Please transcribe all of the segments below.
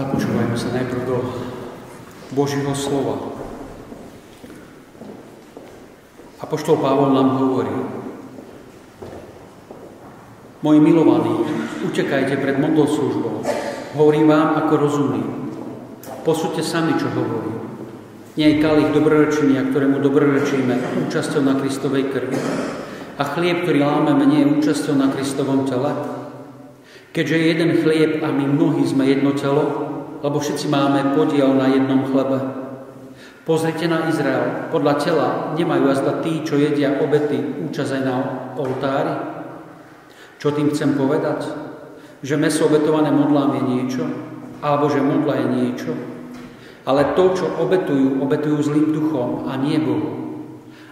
Započúvajme sa najprv do Božieho slova. Apoštol Pavol nám hovorí: Moji milovaní, utekajte pred modloslužbou. Hovorím vám ako rozumný. Posúďte sami, čo hovorím. Nie je kalich dobrorečenia, ktorému dobrorečíme, účasťou na Kristovej krvi. A chlieb, ktorý lámeme, nie je účasťou na Kristovom tele. Keďže je jeden chlieb a my mnohí sme jedno telo, lebo všetci máme podiel na jednom chlebe. Pozrite na Izrael. Podľa tela nemajú azda tí, čo jedia obety, účasť aj na oltári. Čo tým chcem povedať? Že mäso obetované modlám je niečo, alebo že modla je niečo. Ale to, čo obetujú zlým duchom a nie Bohu.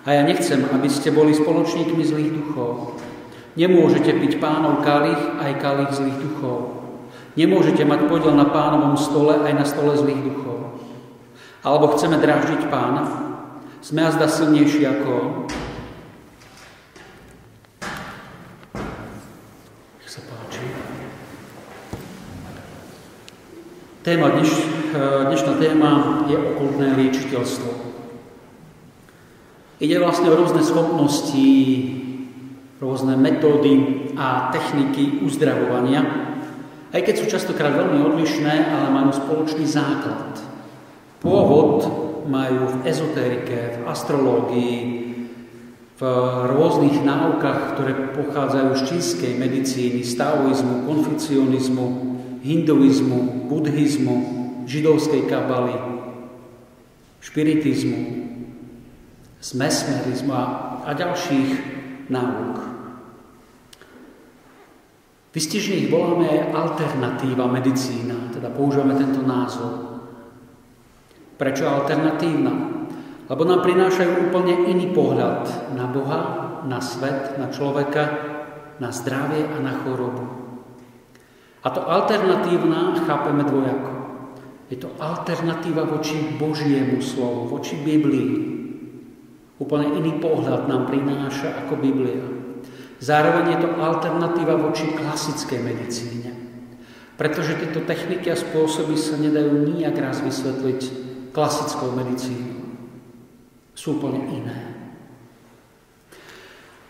A ja nechcem, aby ste boli spoločníkmi zlých duchov. Nemôžete piť Pánov kalich aj kalich zlých duchov. Nemôžete mať podiel na Pánovom stole aj na stole zlých duchov. Alebo chceme dráždiť Pána? Sme azda silnejší ako on? Nech sa páči. Dnešná téma je okultné liečiteľstvo. Ide vlastne o rôzne schopnosti, rôzne metódy a techniky uzdravovania, aj keď sú častokrát veľmi odlišné, ale majú spoločný základ. Pôvod majú v ezotérike, v astrológii, v rôznych náukách, ktoré pochádzajú z čínskej medicíny, z taoizmu, konfucionizmu, hinduizmu, buddhizmu, židovskej kabaly, špiritizmu, z mesmerizmu a ďalších náuk. Vystižne ich voláme alternatíva medicína, teda používame tento názov. Prečo alternatívna? Lebo nám prinášajú úplne iný pohľad na Boha, na svet, na človeka, na zdravie a na chorobu. A to alternatívna chápeme dvojako. Je to alternatíva voči Božiemu slovu, voči Biblii. Úplne iný pohľad nám prináša ako Biblia. Zároveň je to alternatíva voči klasickej medicíne. Pretože tieto techniky a spôsoby sa nedajú nijak raz vysvetliť klasickou medicínou. Sú úplne iné.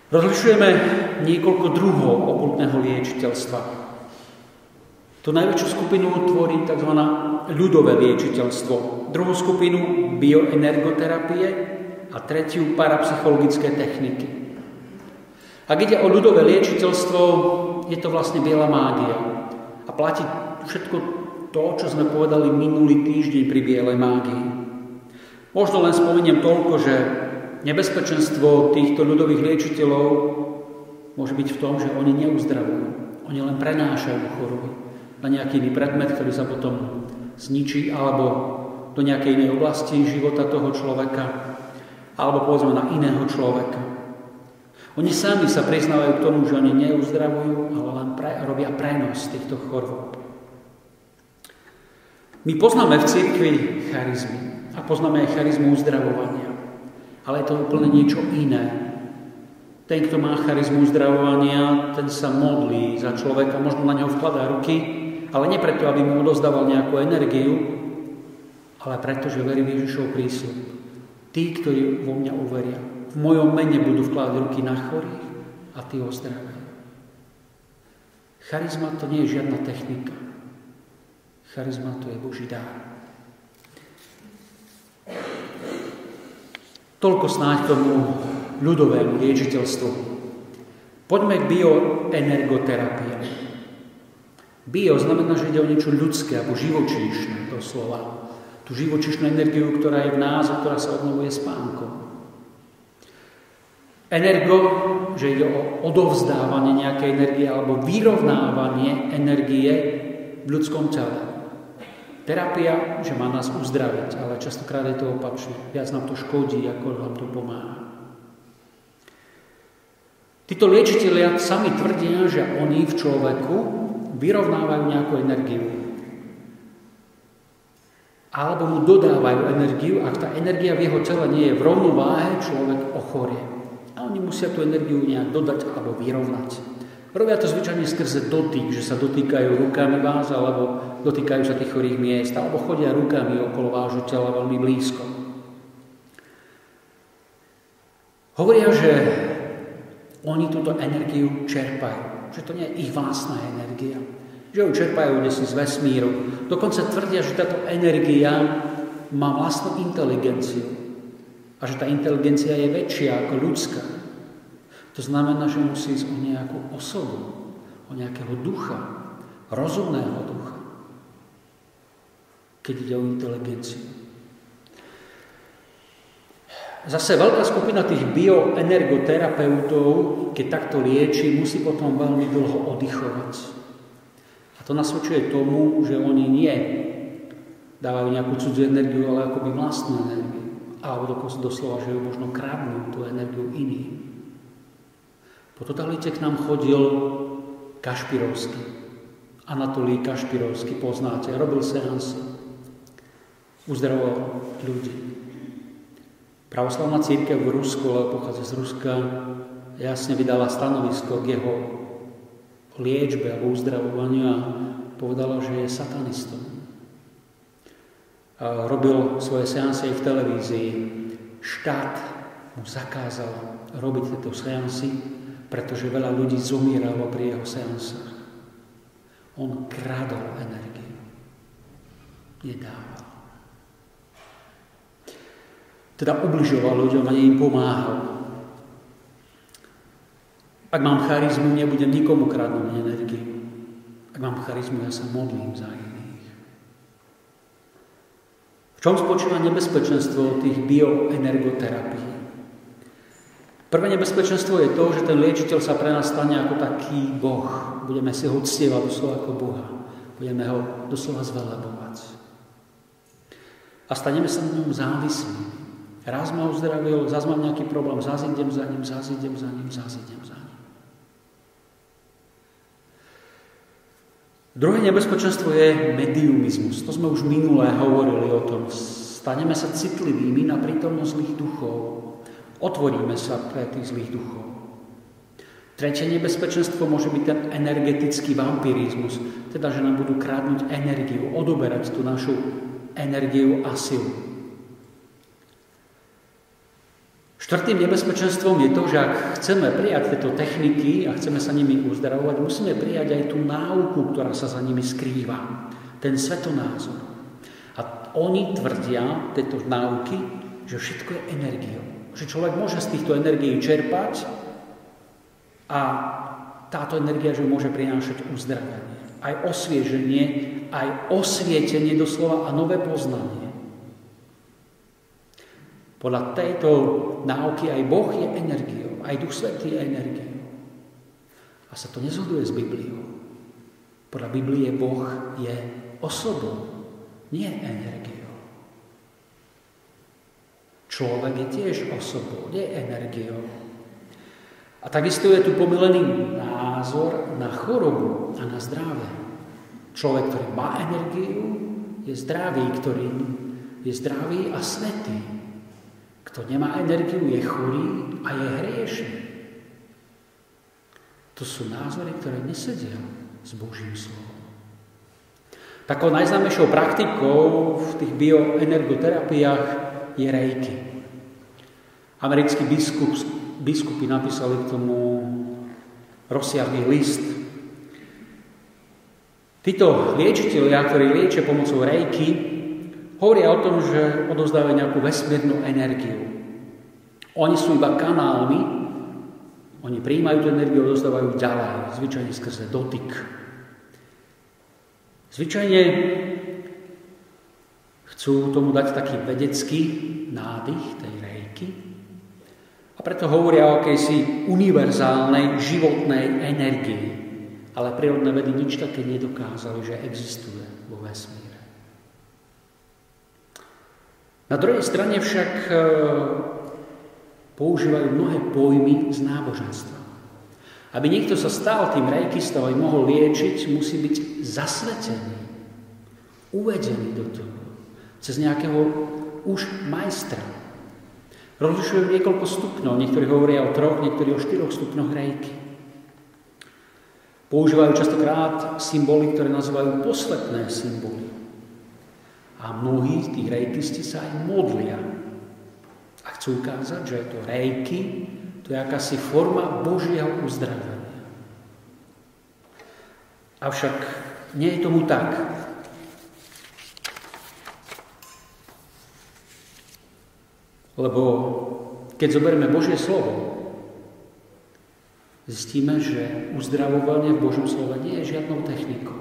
Rozlišujeme niekoľko druhov okultného liečiteľstva. Tu najväčšiu skupinu tvorí tzv. Ľudové liečiteľstvo. Druhú skupinu bioenergoterapie a tretiu parapsychologické techniky. Ak ide o ľudové liečiteľstvo, je to vlastne biela mágia. A platí všetko to, čo sme povedali minulý týždeň pri bielej mágii. Možno len spomeniem toľko, že nebezpečenstvo týchto ľudových liečiteľov môže byť v tom, že oni neuzdravujú. Oni len prenášajú choroby na nejaký iný predmet, ktorý sa potom zničí, alebo do nejakej inej oblasti života toho človeka, alebo povedzme na iného človeka. Oni sami sa priznávajú k tomu, že oni neuzdravujú, ale len robia prenos týchto chorôb. My poznáme v cirkvi charizmy a poznáme aj charizmu uzdravovania, ale je to úplne niečo iné. Ten, kto má charizmu uzdravovania, ten sa modlí za človeka, možno na neho vkladá ruky, ale nie preto, aby mu odozdával nejakú energiu, ale preto, že verí v Ježišov prísľub. Tí, ktorí vo mňa uveria, v mojom mene budú vkladať ruky na chorých a tí ozdravia. Charizma to nie je žiadna technika. Charizma to je Boží dar. Toľko snáď k tomu ľudovému liečiteľstvu. Poďme k bioenergoterapii. Bio znamená, že ide o niečo ľudské alebo živočíšne doslova. Tú živočíšnu energiu, ktorá je v nás a ktorá sa obnovuje spánkom. Energo, že ide o odovzdávanie nejakej energie alebo vyrovnávanie energie v ľudskom tele. Terapia, že má nás uzdraviť, ale častokrát je to opačne. Viac nám to škodí, ako nám to pomáha. Títo liečitelia sami tvrdia, že oni v človeku vyrovnávajú nejakú energiu. Alebo mu dodávajú energiu, ak tá energia v jeho tele nie je v rovnováhe, človek ochorie. A oni musia tú energiu nejak dodať alebo vyrovnať. Robia to zvyčajne skrze dotyk, že sa dotýkajú rukami vás, alebo dotýkajú sa tých chorých miest, alebo chodia rukami okolo vášho tela veľmi blízko. Hovoria, že oni túto energiu čerpajú, že to nie je ich vlastná energia, že ju čerpajú desi z vesmíru. Dokonca tvrdia, že táto energia má vlastnú inteligenciu a že tá inteligencia je väčšia ako ľudská. To znamená, že musí ísť o nejakú osobu, o nejakého ducha, rozumného ducha, keď ide o inteligenciu. Zase veľká skupina tých bioenergoterapeutov, keď takto lieči, musí potom veľmi dlho oddychovať. A to nasvedčuje tomu, že oni nie dávajú nejakú cudzú energiu, ale akoby vlastnú energiu. Alebo doslova, že ju možno kradnú tú energiu iným. Po totalite k nám chodil Kašpirovský. Anatolij Kašpirovský, poznáte, robil seansy. Uzdravoval ľudí. Pravoslavná cirkev v Rusku, ale pochádza z Ruska, jasne vydala stanovisko k jeho liečbe alebo uzdravovaniu a povedala, že je satanistom. A robil svoje seansy aj v televízii. Štát mu zakázal robiť tieto seansy, pretože veľa ľudí zomíralo pri jeho seansách. On kradol energiu. Nedával. Teda ubližoval ľuďom a im pomáhal. Ak mám charizmu, nebudem nikomu kradnúť energiu. Ak mám charizmu, ja sa modlím za iných. V čom spočíva nebezpečenstvo tých bioenergoterapií? Prvé nebezpečenstvo je to, že ten liečiteľ sa pre nás stane ako taký Boh. Budeme si ho uctievať doslova ako Boha. Budeme ho doslova zvelebovať. A staneme sa na ňom závislí. Raz ma uzdravil, zás mám nejaký problém, zás idem za ním, zás idem za ním, zás idem za ním. Druhé nebezpečenstvo je mediumizmus. To sme už minulé hovorili o tom. Staneme sa citlivými na prítomnosť zlých duchov. Otvoríme sa pre tých zlých duchov. Tretie nebezpečenstvo môže byť ten energetický vampirizmus, teda, že nám budú krádnuť energiu, odoberať tú našu energiu a silu. Štvrtým nebezpečenstvom je to, že ak chceme prijať tieto techniky a chceme sa nimi uzdravovať, musíme prijať aj tú náuku, ktorá sa za nimi skrýva. Ten svetonázor. A oni tvrdia, tieto náuky, že všetko je energiou. Že človek môže z týchto energií čerpať a táto energia, že môže prinášať uzdravenie. Aj osvieženie, aj osvietenie doslova a nové poznanie. Podľa tejto náuky aj Boh je energiou, aj Duch Svätý je energiou. A sa to nezhoduje s Bibliou. Podľa Biblie Boh je osobou, nie energiou. Človek je tiež osobou, nie energiou. A takisto je tu pomylený názor na chorobu a na zdravie. Človek, ktorý má energiu, je zdravý, ktorý je zdravý a svätý. Kto nemá energiu, je chorý a je hriešný. To sú názory, ktoré nesedia s Božím slovom. Takou najznámejšou praktikou v tých bioenergoterapiách je reiki. Americkí biskupy napísali k tomu rozsiahlý list. Títo liečitelia, ktorí liečia pomocou reiki, hovoria o tom, že odovzdávajú nejakú vesmírnu energiu. Oni sú iba kanálmi, oni prijímajú tú energiu a odovzdávajú ďalej, zvyčajne skrze dotyk. Zvyčajne chcú tomu dať taký vedecký nádych tej rejky a preto hovoria o akejsi univerzálnej životnej energii. Ale prírodné vedy nič také nedokázali, že existuje vo vesmíre. Na druhej strane však používajú mnohé pojmy z náboženstva. Aby niekto sa stal tým reikistom a mohol liečiť, musí byť zasvetený, uvedený do toho, cez nejakého už majstra. Rozlišujú niekoľko stupňov, niektorí hovoria o 3, niektorí o 4 stupňoch reiki. Používajú častokrát symboly, ktoré nazývajú posvetné symboly. A mnohí z tých rejkisti sa aj modlia. A chcú ukázať, že to rejky, to je akási forma Božieho uzdravenia. Avšak nie je tomu tak. Lebo keď zoberieme Božie slovo, zistíme, že uzdravovanie v Božom slove nie je žiadnou technikou.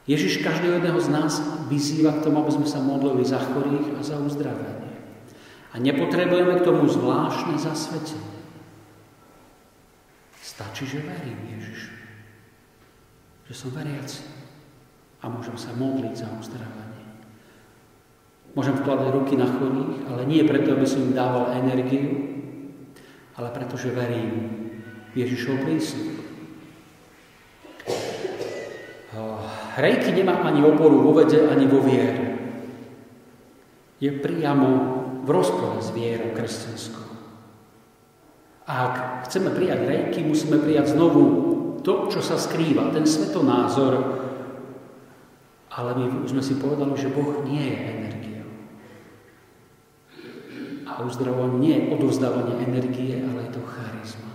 Ježiš každého jedného z nás vyzýva k tomu, aby sme sa modlili za chorých a za uzdravenie. A nepotrebujeme k tomu zvláštne zasvetenie. Stačí, že verím Ježišu. Že som veriaci a môžem sa modliť za uzdravenie. Môžem vkladať ruky na chorých, ale nie preto, aby som im dával energiu, ale preto, že verím Ježišov prísľub. Rejky nemá ani oporu vo vede, ani vo viere. Je priamo v rozpore s vierou kresťanskou. A ak chceme prijať rejky, musíme prijať znovu to, čo sa skrýva, ten svetonázor. Ale my už sme si povedali, že Boh nie je energiou. A uzdravovanie nie je odovzdávanie energie, ale je to charizma.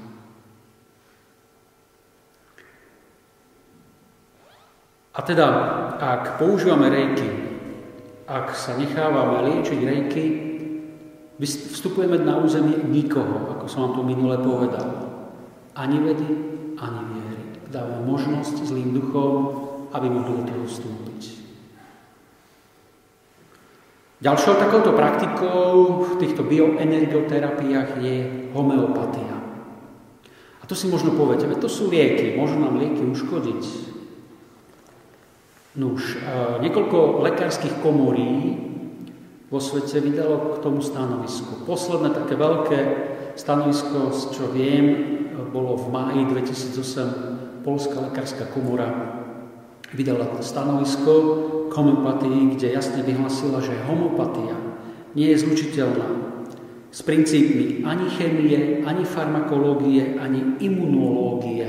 A teda, ak používame rejky, ak sa nechávame liečiť rejky, vstupujeme na územie nikoho, ako som vám to minule povedal. Ani vedy, ani viery. Dávame možnosť zlým duchom, aby mohli do toho vstúpiť. Ďalšou takouto praktikou v týchto bioenergoterapiách je homeopatia. A to si možno poviete, to sú lieky, môžu nám lieky uškodiť. Nuž, niekoľko lekárskych komorí vo svete vydalo k tomu stanovisko. Posledné také veľké stanovisko, čo viem, bolo v máji 2008. Poľská lekárska komora vydala stanovisko k homeopatii, kde jasne vyhlasila, že homeopatia nie je zlučiteľná s princípmi ani chémie, ani farmakológie, ani imunológie.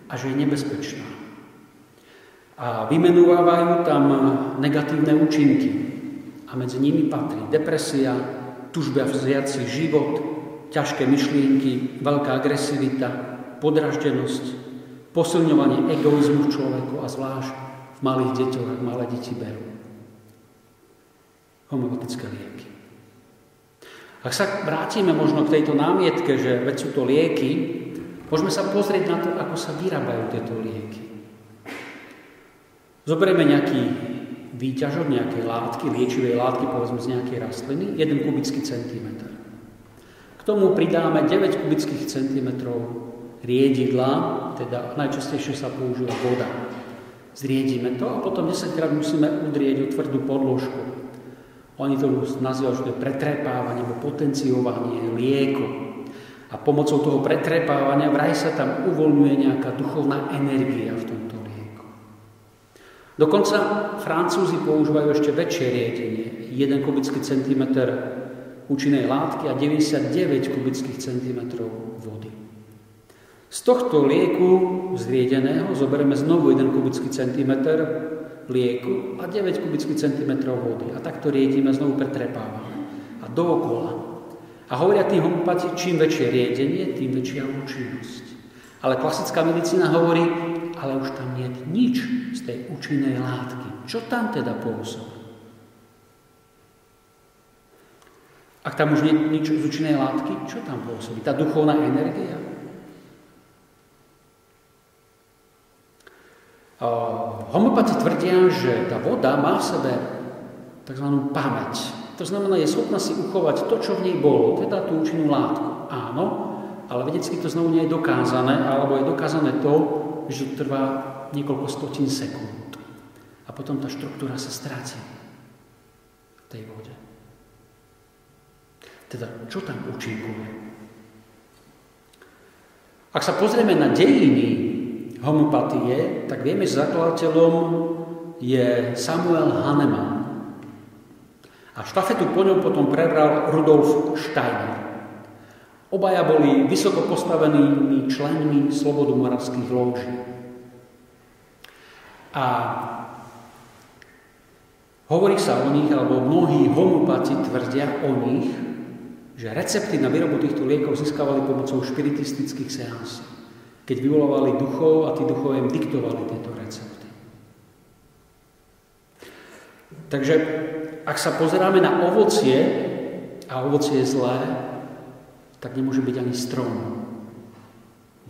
A že je nebezpečná. A vymenúvajú tam negatívne účinky. A medzi nimi patrí depresia, túžba vziať si život, ťažké myšlienky, veľká agresivita, podraždenosť, posilňovanie egoizmu v človeku a zvlášť v malých deťoch, ak malé deti berú homeopatické lieky. Ak sa vrátime možno k tejto námietke, že veď sú to lieky, môžeme sa pozrieť na to, ako sa vyrábajú tieto lieky. Zoberieme nejaký výťažok, nejakej látky, liečivej látky, povedzme z nejakej rastliny, 1 kubický centimetr. K tomu pridáme 9 kubických centimetrov riedidla, teda najčastejšie sa používa voda. Zriedíme to a potom 10 krát musíme udrieť o tvrdú podložku. Oni to nazývajú, že to je pretrepávanie alebo potenciovanie lieku. A pomocou toho pretrepávania vraj sa tam uvoľňuje nejaká duchovná energia v tomto lieku. Dokonca Francúzi používajú ešte väčšie riedenie. 1 kubický centimetr účinnej látky a 99 kubických centimetrov vody. Z tohto lieku zriedeného zoberieme znovu 1 kubický centimetr lieku a 9 kubických centimetrov vody. A takto riedíme, znovu pretrepávame. A dookola. A hovoria tí homeopati, čím väčšie riedenie, tým väčšia účinnosť. Ale klasická medicína hovorí, ale už tam nie je nič z tej účinnej látky. Čo tam teda pôsobí? Ak tam už nie je nič z účinnej látky, čo tam pôsobí? Tá duchovná energia? Homeopati tvrdia, že tá voda má v sebe tzv. Pamäť. To znamená, je schopná si uchovať to, čo v nej bolo, teda tú účinnú látku. Áno, ale vedecky to znovu nie je dokázané, alebo je dokázané to, že to trvá niekoľko stotín sekúnd. A potom tá štruktúra sa stráci v tej vode. Teda, čo tam účinkuje? Ak sa pozrieme na dejiny homeopatie, tak vieme, že zakladateľom je Samuel Hahnemann. A štafetu po ňom potom prebral Rudolf Steiner. Obaja boli vysoko postavenými členmi slobodomarských lóží. A hovorí sa o nich, alebo mnohí homeopati tvrdia o nich, že recepty na výrobu týchto liekov získavali pomocou špiritistických seansí, keď vyvolávali duchov a tí duchov im diktovali tieto recepty. Takže ak sa pozeráme na ovocie, a ovocie je zlé, tak nemôže byť ani strom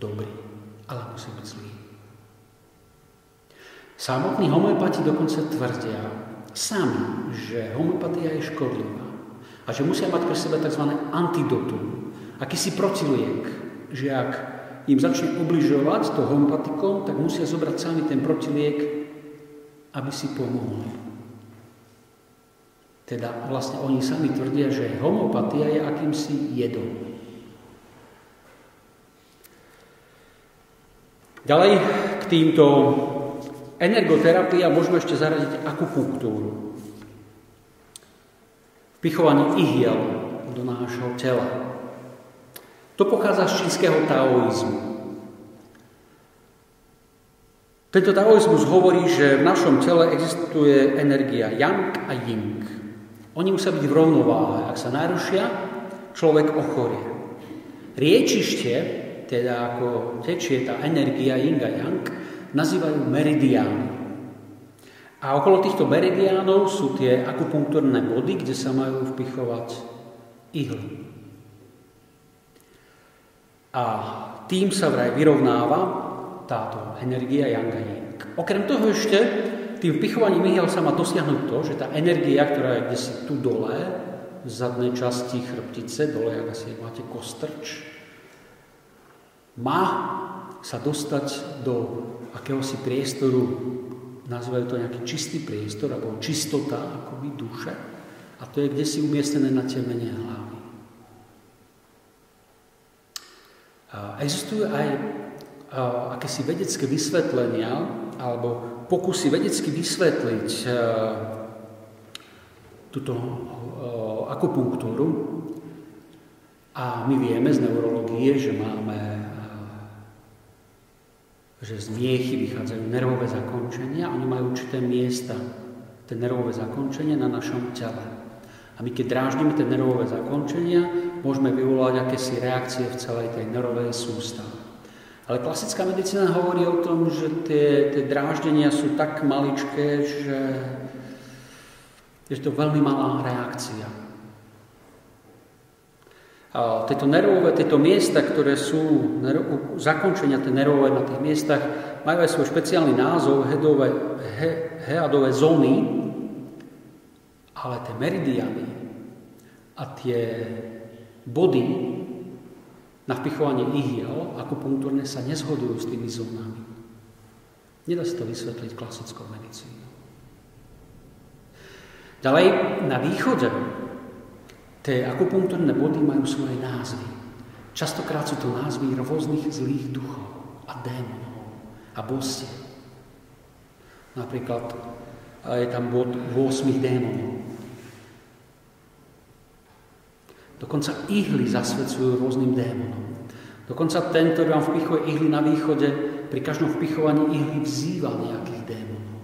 dobrý, ale musí byť zlý. Samotní homeopati dokonca tvrdia sami, že homeopatia je škodlivá a že musia mať pre seba tzv. Antidotum, akýsi protiliek, že ak im začne ubližovať to homeopatikom, tak musia zobrať sami ten protiliek, aby si pomohli. Teda vlastne oni sami tvrdia, že homeopatia je akýmsi jedom. Ďalej k týmto energoterapia môžeme ešte zaradiť akupunktúru. Vpichovanie ihiel do nášho tela. To pochádza z čínskeho taoizmu. Tento taoizmus hovorí, že v našom tele existuje energia yang a yin. Oni musia byť v rovnováhe. Ak sa narušia, človek ochorie. Riečište, teda ako tečie tá energia yin a yang, nazývajú meridiány. A okolo týchto meridiánov sú tie akupunktúrne body, kde sa majú vpichovať ihly. A tým sa vraj vyrovnáva táto energia yang a yin. Okrem toho ešte, tým vpichovaním ihiel sa má dosiahnuť to, že tá energia, ktorá je kdesi tu dole, v zadnej časti chrbtice, dole, ak asi máte kostrč, má sa dostať do akéhosi priestoru, nazývajú to nejaký čistý priestor, alebo čistota, akoby duše, a to je kdesi umiestnené na temene hlavy. Existujú aj akési vedecké vysvetlenia, alebo pokusy vedecky vysvetliť túto akupunktúru. A my vieme z neurológie, že z miechy vychádzajú nervové zakončenia, oni majú určité miesta, tie nervové zakončenia na našom tele. A my keď dráždime tie nervové zakončenia, môžeme vyvolať akési reakcie v celej tej nervovej sústave. Ale klasická medicína hovorí o tom, že tie dráždenia sú tak maličké, že je to veľmi malá reakcia. A tieto miesta, ktoré sú zakončenia tie nervové na tých miestach, majú aj svoj špeciálny názov headové zóny, ale tie meridiany a tie body na vpichovanie ihiel akupunktúrne sa nezhodujú s tými zónami. Nedá sa to vysvetliť klasickou medicínou. Ďalej, na východe tie akupunktúrne body majú svoje názvy. Častokrát sú to názvy rôznych zlých duchov a démonov a bostiek. Napríklad je tam bod 8 démonov. Dokonca ihly zasvedcujú rôznym démonom. Dokonca ten, ktorý vám vpichuje ihly na východe, pri každom vpichovaní ihly vzýva nejakých démonov.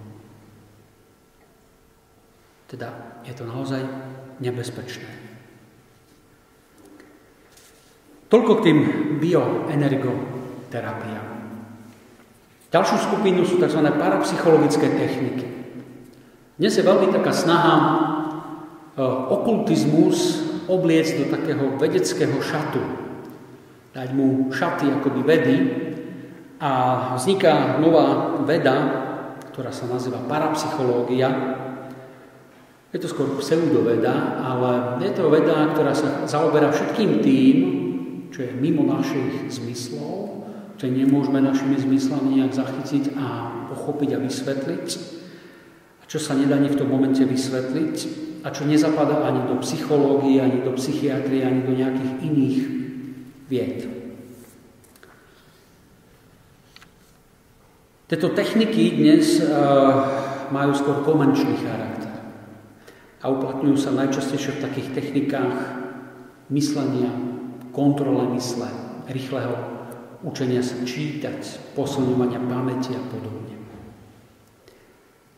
Teda je to naozaj nebezpečné. Toľko k tým bioenergoterapiám. Ďalšiu skupinu sú tzv. Parapsychologické techniky. Dnes je veľmi taká snaha okultizmus obliecť do takého vedeckého šatu. Dať mu šaty akoby vedy a vzniká nová veda, ktorá sa nazýva parapsychológia. Je to skôr pseudoveda, ale je to veda, ktorá sa zaoberá všetkým tým, čo je mimo našich zmyslov, čo nemôžeme našimi zmyslami nejak zachytiť a pochopiť a vysvetliť, a čo sa nedá ani v tom momente vysvetliť, a čo nezapadá ani do psychológie, ani do psychiatrie, ani do nejakých iných vied. Tieto techniky dnes majú skôr komerčný charakter a uplatňujú sa najčastejšie v takých technikách myslenia, kontrole mysle, rýchleho učenia sa čítať, posilňovania pamäti a podobne.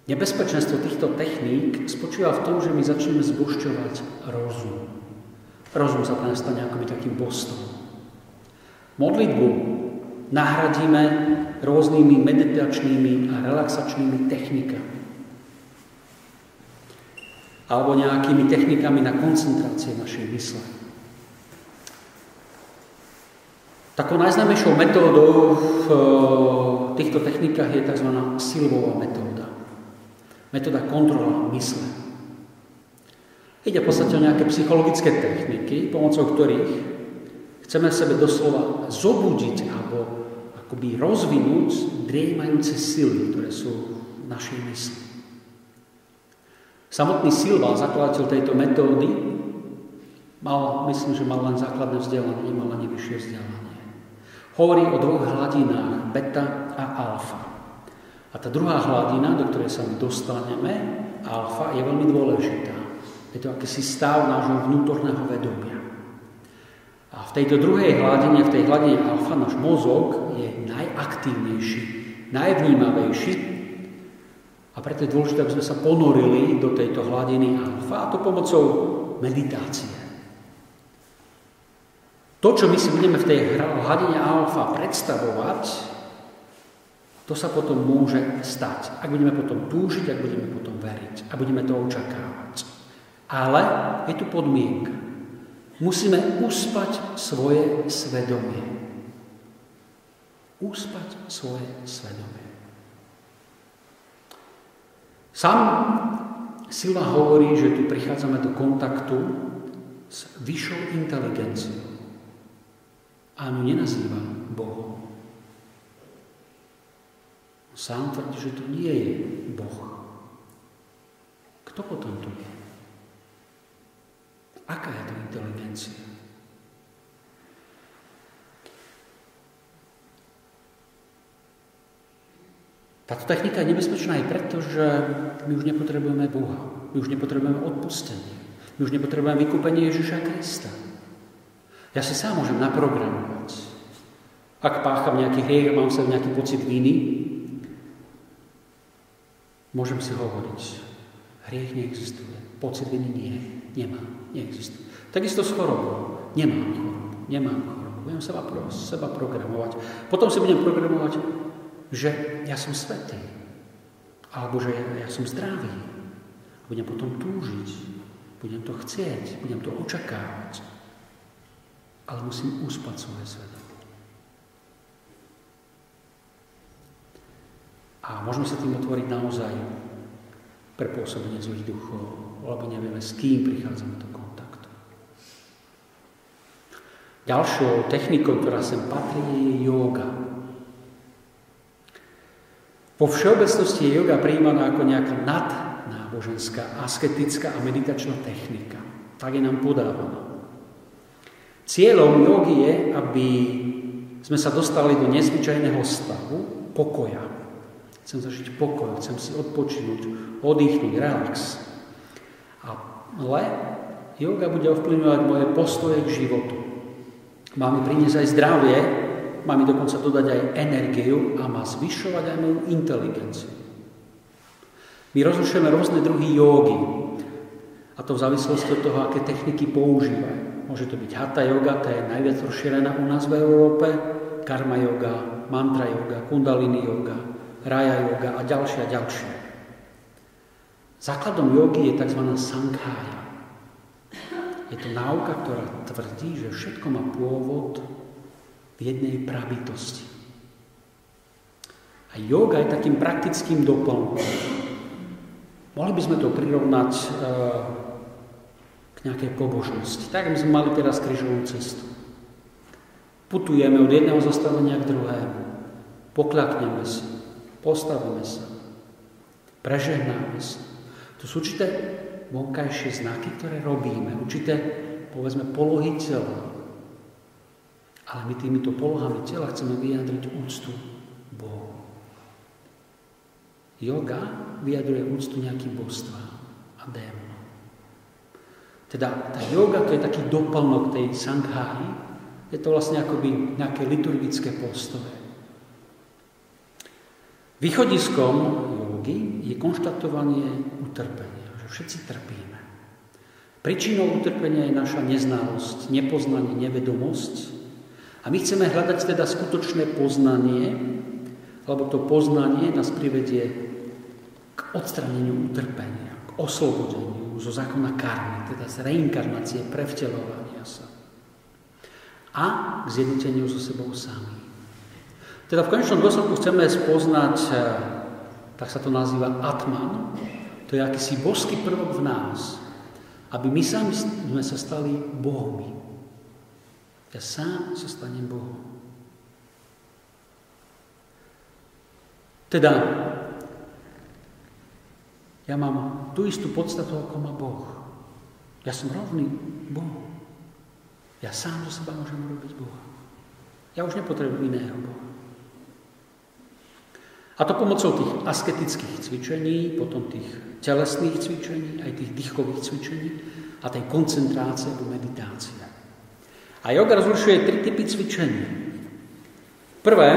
Nebezpečenstvo týchto techník spočíva v tom, že my začneme zbožťovať rozum. Rozum sa pre nás stane akoby takým bostom. Modlitbu nahradíme rôznymi meditačnými a relaxačnými technikami. Alebo nejakými technikami na koncentrácie našej mysle. Takou najznámejšou metódou v týchto technikách je tzv. Silvová metóda. Metóda kontrola mysle. Ide v podstate o nejaké psychologické techniky, pomocou ktorých chceme v sebe doslova zobudiť alebo akoby rozvinúť driemajúce sily, ktoré sú v našej mysli. Samotný Silva, zakladateľ tejto metódy, myslím, že mal len základné vzdelanie, nemal ani vyššie vzdelanie. Hovorí o dvoch hladinách, beta a alfa. A tá druhá hladina, do ktorej sa my dostaneme, alfa, je veľmi dôležitá. Je to akýsi stav nášho vnútorného vedomia. A v tejto druhej hladine, v tej hladine alfa, náš mozog je najaktívnejší, najvnímavejší. A preto je dôležité, aby sme sa ponorili do tejto hladiny alfa, a to pomocou meditácie. To, čo my si budeme v tej hladine alfa predstavovať, to sa potom môže stať. Ak budeme potom túžiť, ak budeme potom veriť a budeme to očakávať. Ale je tu podmienka. Musíme uspať svoje svedomie. Uspať svoje svedomie. Sám Silva hovorí, že tu prichádzame do kontaktu s vyššou inteligenciou. A on nenazýva Bohom. Sám tvrdí, že to nie je Boh. Kto potom to je? Aká je to inteligencia? Táto technika je nebezpečná aj preto, že my už nepotrebujeme Boha. My už nepotrebujeme odpustenie. My už nepotrebujeme vykúpenie Ježiša Krista. Ja si sám môžem naprogramovať. Ak pácham nejaký hriech, mám sa nejaký pocit viny, môžem si hovoriť, hriech neexistuje, pocit viny neexistuje. Takisto s chorobou. Nemám chorobu. Budem seba programovať. Potom si budem programovať, že ja som svätý, alebo že ja som zdravý. Budem potom túžiť, budem to chcieť, budem to očakávať. Ale musím uspať svoje svedomie. A môžeme sa tým otvoriť naozaj pre pôsobenie zlých duchov, lebo nevieme, s kým prichádzame do kontaktu. Ďalšou technikou, ktorá sem patrí, je yoga. Po všeobecnosti je yoga prijímaná ako nejaká nadnáboženská, asketická a meditačná technika. Tak je nám podávaná. Cieľom jogy je, aby sme sa dostali do nezvyčajného stavu pokoja. Chcem zažiť pokoj, chcem si odpočinúť, oddychnúť, relax. Ale yoga bude ovplyvňovať moje postoje k životu. Má mi priniesť aj zdravie, má mi dokonca dodať aj energiu a má zvyšovať aj moju inteligenciu. My rozlišujeme rôzne druhy jógy. A to v závislosti od toho, aké techniky používajú. Môže to byť hatha yoga, tá je najviac rozšírená u nás v Európe, karma yoga, mantra yoga, kundalini yoga, raja yoga a ďalšie a ďalšie. Základom jogy je tzv. Sankhaya. Je to náuka, ktorá tvrdí, že všetko má pôvod v jednej prabytosti. A yoga je takým praktickým doplnkom. Mohli by sme to prirovnať k nejakej pobožnosti. Tak by sme mali teraz krížovú cestu. Putujeme od jedného zastavenia k druhému. Pokľakneme si, postavíme sa, prežehnáme sa. To sú určité vonkajšie znaky, ktoré robíme. Určité, povedzme, polohy tela. Ale my týmito polohami tela chceme vyjadriť úctu Bohu. Yoga vyjadruje úctu nejakým božstvám a démonom. Teda tá yoga to je taký doplnok tej Sankhái, Je to vlastne akoby nejaké liturgické postoje. Východiskom jógy je konštatovanie utrpenia, že všetci trpíme. Príčinou utrpenia je naša neznalosť, nepoznanie, nevedomosť. A my chceme hľadať teda skutočné poznanie, lebo to poznanie nás privedie k odstraneniu utrpenia, k oslobodeniu zo zákona karmy, teda z reinkarnácie, prevteľovania sa. A k zjednoteniu so sebou samým. Teda v konečnom dôsledku chceme spoznať, tak sa to nazýva Atman, to je akýsi božský prvok v nás, aby my sami sme sa stali Bohmi. Ja sám sa stanem Bohom. Teda, ja mám tú istú podstatu, ako má Boh. Ja som rovný Bohu. Ja sám zo seba môžem urobiť Boha. Ja už nepotrebujem iného Boha. A to pomocou tých asketických cvičení, potom tých telesných cvičení, aj tých dýchových cvičení a tej koncentrácie alebo meditácie. A yoga rozlišuje 3 typy cvičení. Prvé,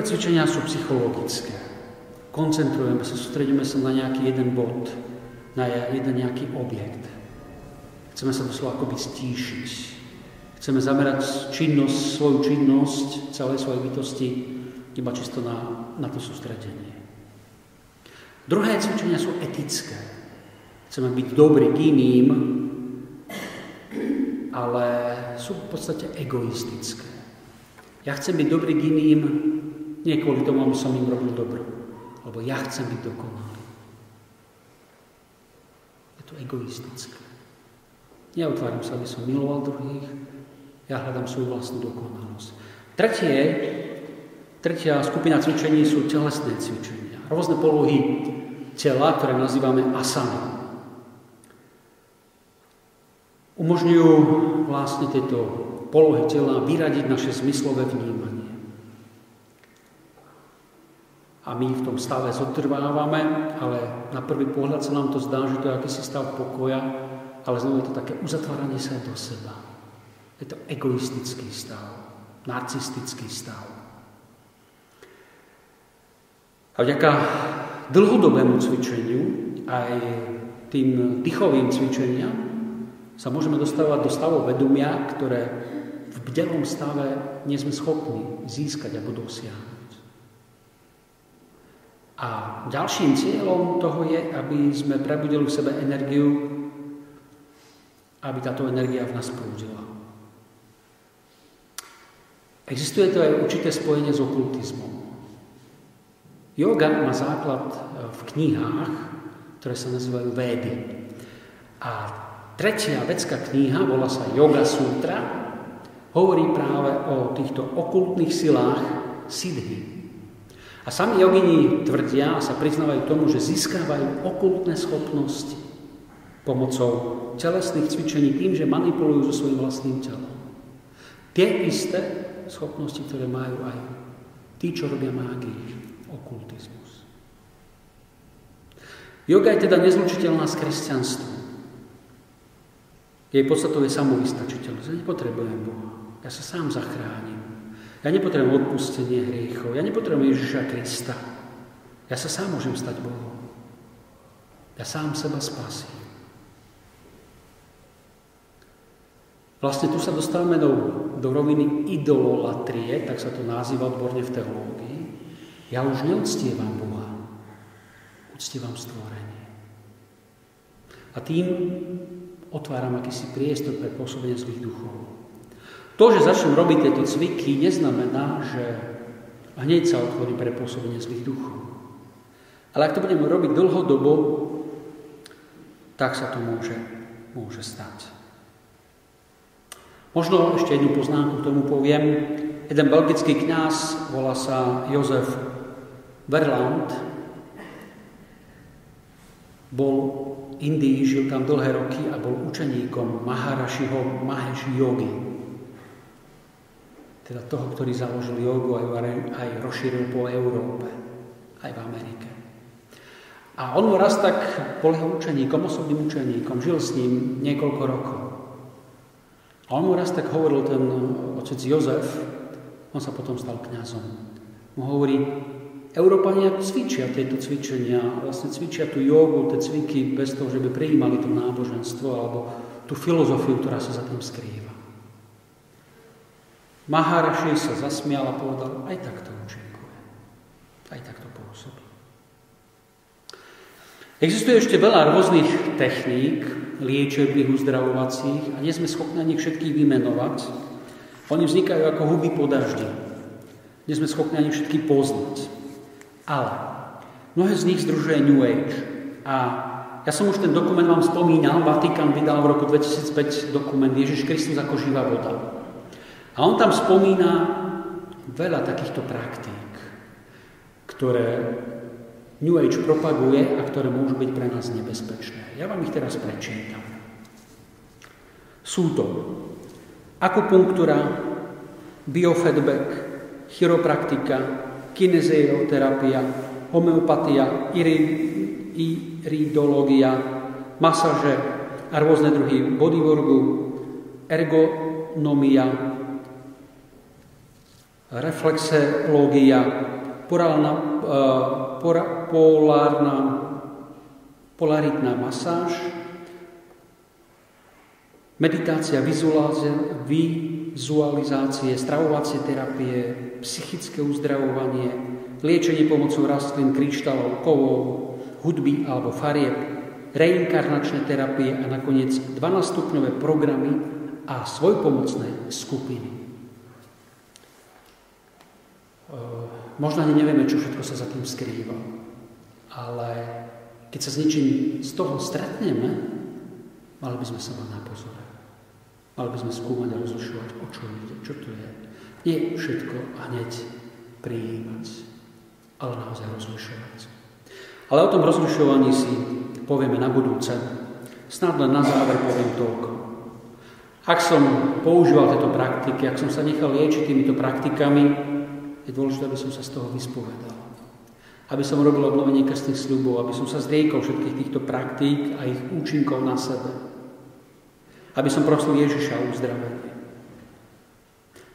cvičenia sú psychologické. Koncentrujeme sa, sústredíme sa na nejaký jeden bod, na jeden nejaký objekt. Chceme sa doslova akoby stíšiť. Chceme zamerať svoju činnosť, celej svojej bytosti iba čisto na to sústredenie. Druhé cvičenia sú etické. Chceme byť dobrí k iným, ale sú v podstate egoistické. Ja chcem byť dobrý k iným, nie kvôli tomu, aby som im robil dobro, lebo ja chcem byť dokonalý. Je to egoistické. Neotváram sa, aby som miloval druhých, ja hľadám svoju vlastnú dokonalosť. Tretia skupina cvičení sú telesné cvičenia. Rôzne polohy tela, ktoré nazývame asana. Umožňujú vlastne tieto polohy tela vyradiť naše zmyslové vnímanie. A my v tom stave zotrvávame, ale na prvý pohľad sa nám to zdá, že to je akýsi stav pokoja, ale znovu je to také uzatváranie sa do seba. Je to egoistický stav, narcistický stav. A vďaka dlhodobému cvičeniu, aj tým dýchovým cvičeniam, sa môžeme dostávať do stavov vedomia, ktoré v bdelom stave nie sme schopní získať alebo dosiahnuť. A ďalším cieľom toho je, aby sme prebudili v sebe energiu, aby táto energia v nás prúdila. Existuje to aj určité spojenie s okultizmom. Yoga má základ v knihách, ktoré sa nazývajú Védy. A tretia vedská kniha, volá sa Yoga Sutra, hovorí práve o týchto okultných silách siddhi. A sami jogini tvrdia a sa priznávajú tomu, že získavajú okultné schopnosti pomocou telesných cvičení tým, že manipulujú so svojím vlastným telom. Tie isté schopnosti, ktoré majú aj tí, čo robia mágii, okultizmus. Yoga je teda nezlučiteľná s kresťanstvom. Jej podstatou je samovystačiteľnosť. Ja nepotrebujem Boha. Ja sa sám zachránim. Ja nepotrebujem odpustenie hriechov. Ja nepotrebujem Ježiša Krista. Ja sa sám môžem stať Bohom. Ja sám seba spasím. Vlastne tu sa dostávame do roviny idololatrie, tak sa to nazýva odborne v teológii. Ja už neúctievam Boha. Uctievam stvorenie. A tým otváram akýsi priestor pre pôsobenie zlých duchov. To, že začnem robiť tieto cviky, neznamená, že hneď sa otvorí pre pôsobenie zlých duchov. Ale ak to budeme robiť dlhodobo, tak sa to môže stať. Možno ešte jednu poznámku k tomu poviem. Jeden belgický kňaz, volá sa Jozef Verland, bol v Indii, žil tam dlhé roky a bol učeníkom Maharišiho Mahesh Yogi. teda toho, ktorý založil jogu aj rozšíril po Európe, aj v Amerike. A on mu raz tak bol jeho učeníkom, osobným učeníkom, žil s ním niekoľko rokov. A on mu raz tak hovoril, ten otec Jozef, on sa potom stal kňazom. Mu hovorí, Európania cvičia tieto cvičenia, vlastne cvičia tú jogu, tie cviky bez toho, že by prijímali to náboženstvo alebo tú filozofiu, ktorá sa za tým skrýva. Maharishi sa zasmial a povedal, aj tak to účinkuje. Aj tak to pôsobí. Existuje ešte veľa rôznych techník, liečebných, uzdravovacích a nie sme schopní ani všetkých vymenovať. Oni vznikajú ako huby po daždi. Nie sme schopní ani všetky poznať. Ale mnohé z nich združuje New Age. A ja som už ten dokument vám spomínal, Vatikán vydal v roku 2005 dokument Ježiš Kristus ako živá voda. A on tam spomína veľa takýchto praktík, ktoré New Age propaguje a ktoré môžu byť pre nás nebezpečné. Ja vám ich teraz prečítam. Sú to akupunktúra, biofeedback, chiropraktika, kinezioterapia, homeopatia, iridológia, masáže a rôzne druhy bodyworku, ergonomia, reflexológia, polaritná masáž, meditácia, vizualizácie, stravovacie terapie, psychické uzdravovanie, liečenie pomocou rastlín, kryštálov, kovov, hudby alebo farieb, reinkarnačné terapie a nakoniec 12-stupňové programy a svojpomocné skupiny. Možno ani nevieme, čo všetko sa za tým skrýva, ale keď sa s ničím z toho stretneme, mali by sme sa mať na pozore. Mali by sme skúmať a rozlišovať, o čo ide, čo to je. Nie všetko hneď prijímať, ale naozaj rozlišovať. Ale o tom rozlišovaní si povieme na budúce. Snad len na záver poviem toľko. Ak som používal tieto praktiky, ak som sa nechal liečiť týmito praktikami, je dôležité, aby som sa z toho vyspovedal. Aby som robil obnovenie krstných sľubov, aby som sa zriekol všetkých týchto praktík a ich účinkov na sebe. Aby som prosil Ježiša o uzdravenie.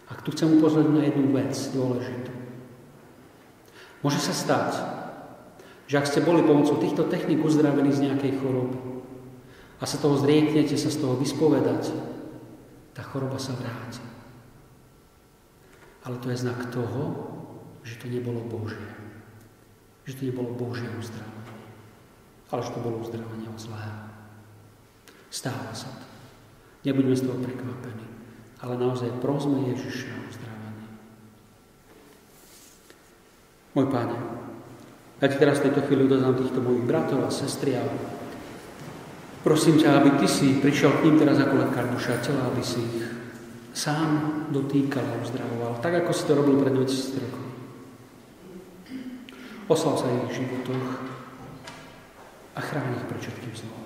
A tu chcem upozorniť na jednu vec dôležitú. Môže sa stať, že ak ste boli pomocou týchto techník uzdravení z nejakej choroby a sa toho zrieknete, sa z toho vyspovedať, tá choroba sa vráti. Ale to je znak toho, že to nebolo Božie. Že to nebolo Božie uzdravenie. Ale že to bolo uzdravenie od zlého. Stáva sa to. Nebuďme z toho prekvapení. Ale naozaj prosme Ježiša o uzdravenie. Môj Páne, ja ti teraz v tejto chvíli dodám týchto mojich bratov a sestry a prosím ťa, aby ty si prišiel k ním teraz ako lekár duša a tela, aby si ich sám dotýkal a uzdravoval, tak ako si to robil pred 2000 rokov. Oslav sa ich životoch a chráň ich pred všetkým zlom.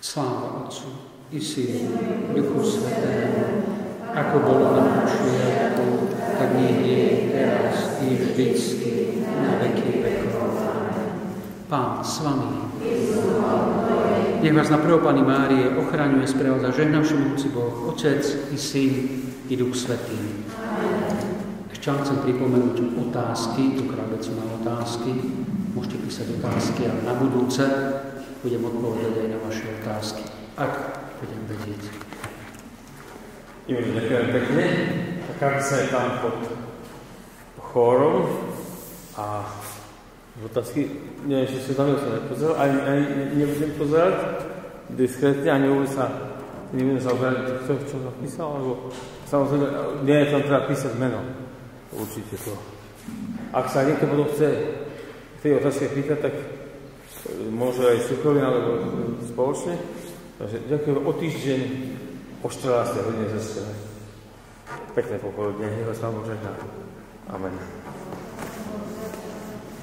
Sláva Otcu i Synu, Duchu Svätému, ako bolo na počiatku, tak nech je teraz i vždycky na veky vekov. Pán s vami. Nech vás na Panny Márie ochraňuje, sprevádza, žehná všemohúci Boh, Otec i Syn i Duch Svätý. Ešte vám chcem pripomenúť otázky, tukrát veď sú na otázky. Môžete písať otázky a na budúce budem odpovedať aj na vaše otázky, ak budem vedieť. Juri, ďakujem pekne. Tak akcia je tam pod chórom a otázky, neviem, či som tam nepozeral, ani nebudem pozerať diskrétne, ani nebudem sa obrať, čo napísal, alebo samozrejme, nie je tam treba písať meno, určite to. Ak sa niekto potom chce v tej otázke pýtať, tak môže aj súkromne, alebo spoločne. Takže ďakujem o týždeň o 14. hodine zase. Pekné popoludne, nech vás Pán Boh žehná. Amen.